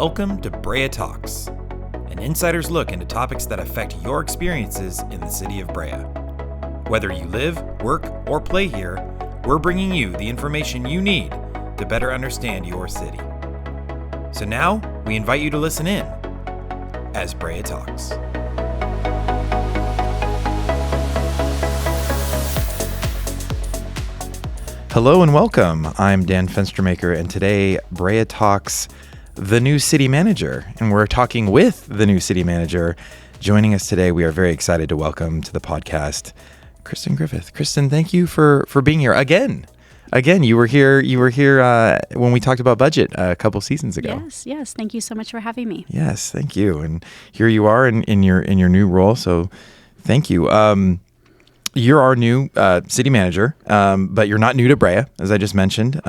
Welcome to Brea Talks, an insider's look into topics that affect your experiences in the city of Brea. Whether you live, work, or play here, we're bringing you the information you need to better understand your city. So now, we invite you to listen in as Brea Talks. Hello and welcome. I'm Dan Fenstermaker, and today Brea Talks the new city manager, and we're talking with the new city manager. Joining us today, we are very excited to welcome to the podcast Kristin Griffith. Kristin, thank you for being here again. You were here when we talked about budget a couple seasons ago. Yes. Thank you so much for having me. Yes, thank you. And here you are in your new role. So thank you. You're our new city manager, but you're not new to Brea, as I just mentioned.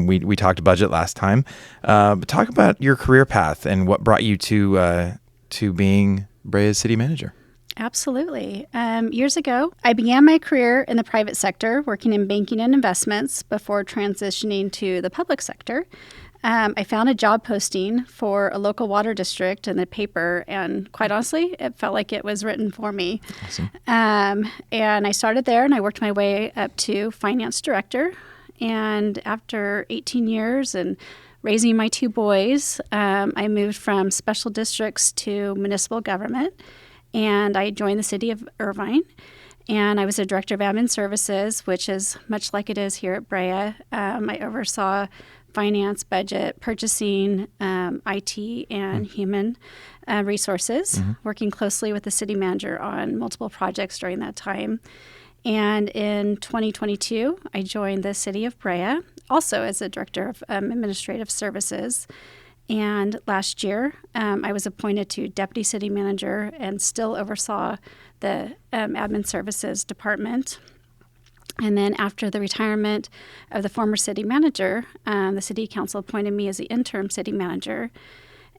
We talked budget last time. But talk about your career path and what brought you to being Brea's city manager. Absolutely. Years ago, I began my career in the private sector, working in banking and investments before transitioning to the public sector. I found a job posting for a local water district in the paper, and quite honestly, it felt like it was written for me. Awesome. And I started there, and I worked my way up to finance director. And after 18 years and raising my two boys, I moved from special districts to municipal government, and I joined the city of Irvine. And I was a director of admin services, which is much like it is here at Brea. I oversaw finance, budget, purchasing, IT, and human resources, working closely with the city manager on multiple projects during that time. And in 2022, I joined the city of Brea, also as a director of administrative services. And last year, I was appointed to deputy city manager and still oversaw the admin services department. And then after the retirement of the former city manager, the city council appointed me as the interim city manager.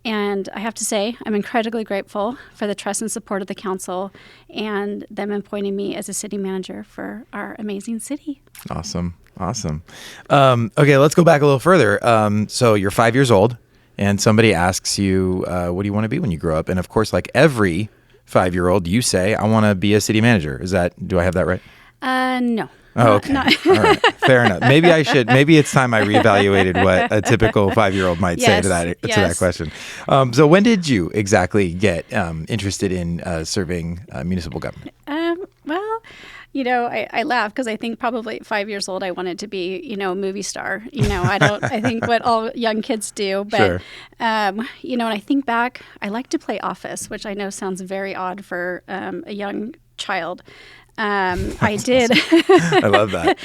And I have to say, I'm incredibly grateful for the trust and support of the council and them appointing me as a city manager for our amazing city. Awesome. Okay, let's go back a little further. So you're 5 years old, and somebody asks you, what do you want to be when you grow up? And of course, like every 5-year-old, you say, I want to be a city manager. Do I have that right? No. Oh, okay. All right. Fair enough. Maybe I should. Maybe it's time I reevaluated what a typical 5-year-old might say to that question. So when did you exactly get interested in serving municipal government? Well, I laugh because I think probably at 5 years old I wanted to be, a movie star. I think what all young kids do. But, Sure. when I think back, I like to play Office, which I know sounds very odd for a young child. I did. I love that.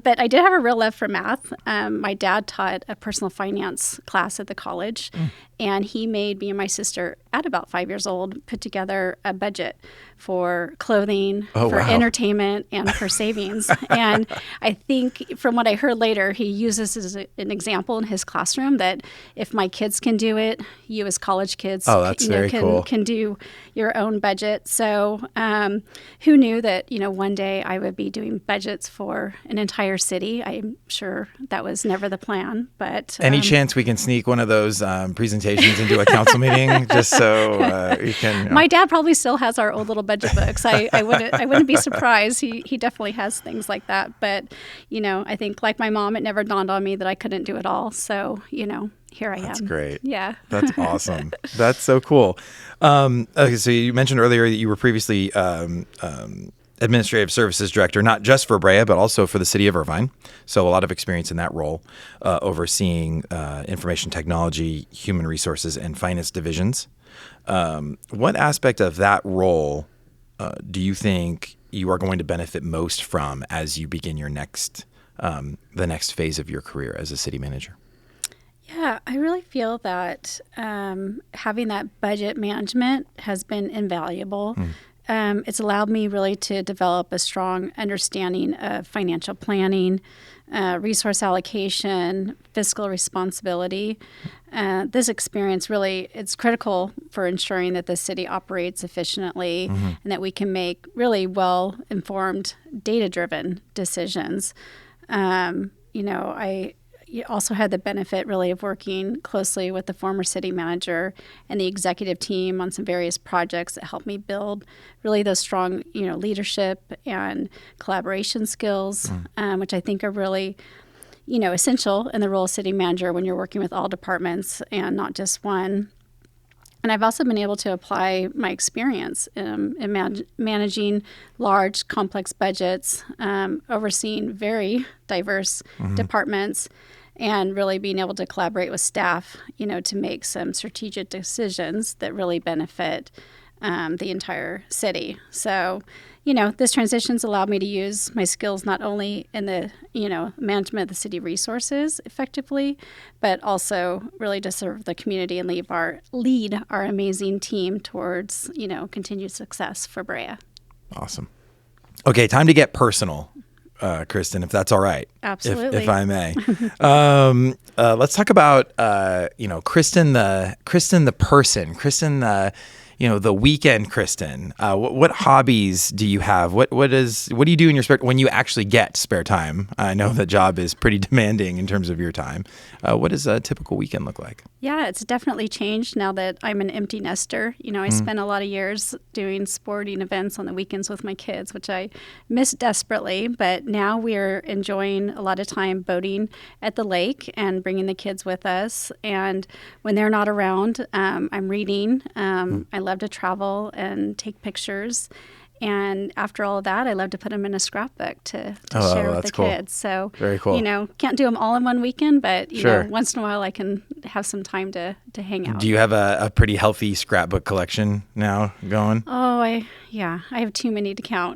But I did have a real love for math. My dad taught a personal finance class at the college, and he made me and my sister, at about 5 years old, put together a budget for clothing, for entertainment, and for savings. And I think from what I heard later, he uses this as an example in his classroom that if my kids can do it, you as college kids can do your own budget. So who knew that, one day I would be doing budgets for an entire city? I'm sure that was never the plan. But any chance we can sneak one of those presentations into a council meeting just so you can? My dad probably still has our old little budget books. I wouldn't be surprised. He definitely has things like that. But I think like my mom, it never dawned on me that I couldn't do it all. So here I am. That's great. Yeah. That's awesome. That's so cool. Okay, so you mentioned earlier that you were previously administrative services director, not just for Brea, but also for the city of Irvine. So a lot of experience in that role, overseeing information technology, human resources, and finance divisions. What aspect of that role do you think you are going to benefit most from as you begin your the next phase of your career as a city manager? Yeah, I really feel that having that budget management has been invaluable. It's allowed me really to develop a strong understanding of financial planning, resource allocation, fiscal responsibility. This experience really, it's critical for ensuring that the city operates efficiently and that we can make really well-informed, data-driven decisions. I you also had the benefit really of working closely with the former city manager and the executive team on some various projects that helped me build really those strong, leadership and collaboration skills, which I think are really, essential in the role of city manager when you're working with all departments and not just one. And I've also been able to apply my experience in managing large, complex budgets, overseeing very diverse departments, and really being able to collaborate with staff, to make some strategic decisions that really benefit the entire city. So, this transition's allowed me to use my skills not only in the, management of the city resources effectively, but also really to serve the community and lead our amazing team towards, continued success for Brea. Awesome. Okay, time to get personal, Kristin, if that's all right. Absolutely. If I may. Let's talk about, Kristin the person, Kristin the weekend Kristin. What hobbies do you have? What do you do in your spare when you actually get spare time? I know the job is pretty demanding in terms of your time. What does a typical weekend look like? Yeah, it's definitely changed now that I'm an empty nester. I spent a lot of years doing sporting events on the weekends with my kids, which I miss desperately. But now we're enjoying a lot of time boating at the lake and bringing the kids with us. And when they're not around, I'm reading. I love to travel and take pictures. And after all of that, I love to put them in a scrapbook to share with the kids. So, very cool. Can't do them all in one weekend, but Sure. Once in a while I can have some time to hang out. Do you have a pretty healthy scrapbook collection now going? Oh, I have too many to count.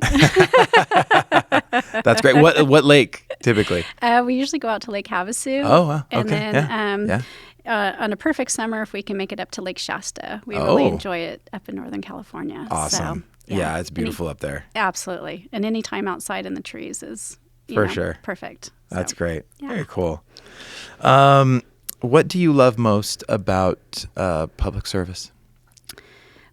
That's great. What lake typically? We usually go out to Lake Havasu. Oh, wow. And Okay. then on a perfect summer, if we can make it up to Lake Shasta, we really enjoy it up in Northern California. Awesome. So, yeah, it's beautiful up there. Absolutely. And any time outside in the trees is sure perfect. That's great. Yeah. Very cool. What do you love most about public service?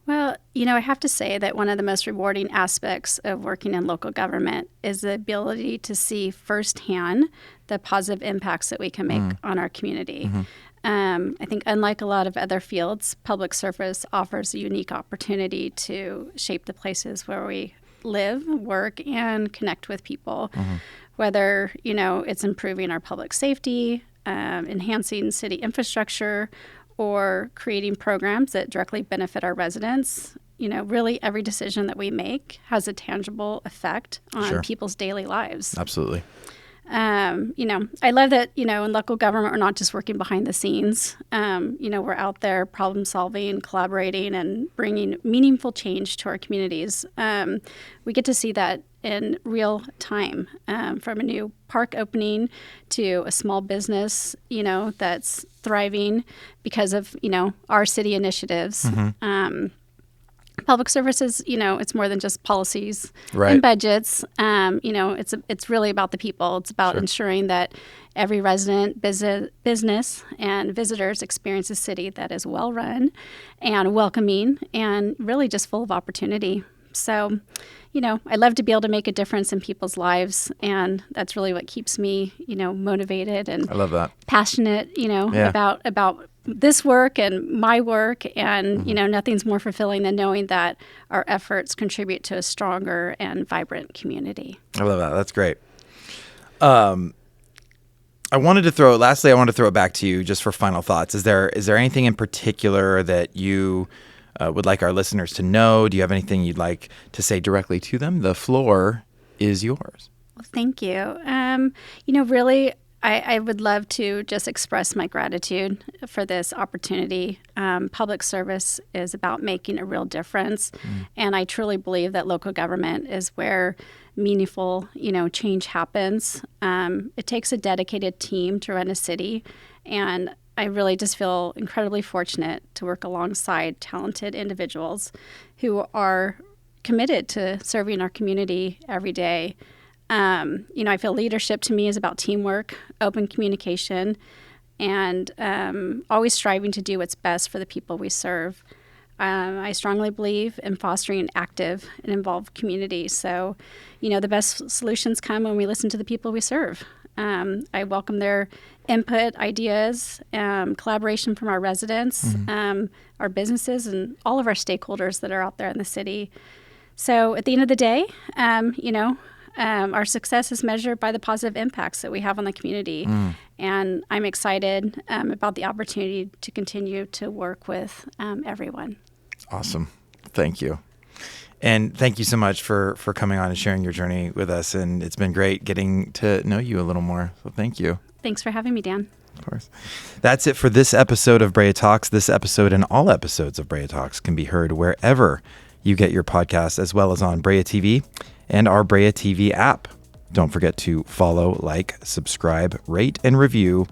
Well, I have to say that one of the most rewarding aspects of working in local government is the ability to see firsthand the positive impacts that we can make on our community. I think unlike a lot of other fields, public service offers a unique opportunity to shape the places where we live, work, and connect with people. Whether, it's improving our public safety, enhancing city infrastructure, or creating programs that directly benefit our residents. Really every decision that we make has a tangible effect on people's daily lives. Absolutely. I love that, in local government, we're not just working behind the scenes. We're out there problem solving, collaborating, and bringing meaningful change to our communities. We get to see that in real time, from a new park opening to a small business, that's thriving because of, our city initiatives. Public services, it's more than just policies and budgets. It's really about the people. It's about ensuring that every resident, business, and visitors experience a city that is well run and welcoming and really just full of opportunity. So, I love to be able to make a difference in people's lives, and that's really what keeps me, motivated and I love that. Passionate, about this work and my work, and nothing's more fulfilling than knowing that our efforts contribute to a stronger and vibrant community. I love that. That's great. I wanted to throw it back to you just for final thoughts. Is there anything in particular that you would like our listeners to know? Do you have anything you'd like to say directly to them? The floor is yours. Well, thank you. Really, I would love to just express my gratitude for this opportunity. Public service is about making a real difference, and I truly believe that local government is where meaningful, change happens. It takes a dedicated team to run a city, and I really just feel incredibly fortunate to work alongside talented individuals who are committed to serving our community every day. I feel leadership to me is about teamwork, open communication, and always striving to do what's best for the people we serve. I strongly believe in fostering an active and involved community. So, the best solutions come when we listen to the people we serve. I welcome their input, ideas, collaboration from our residents, our businesses, and all of our stakeholders that are out there in the city. So at the end of the day, our success is measured by the positive impacts that we have on the community. And I'm excited about the opportunity to continue to work with everyone. Awesome. Thank you. And thank you so much for coming on and sharing your journey with us. And it's been great getting to know you a little more. So thank you. Thanks for having me, Dan. Of course. That's it for this episode of Brea Talks. This episode and all episodes of Brea Talks can be heard wherever you get your podcasts, as well as on Brea TV and our Brea TV app. Don't forget to follow, like, subscribe, rate, and review.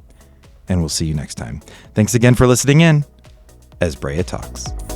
And we'll see you next time. Thanks again for listening in as Brea Talks.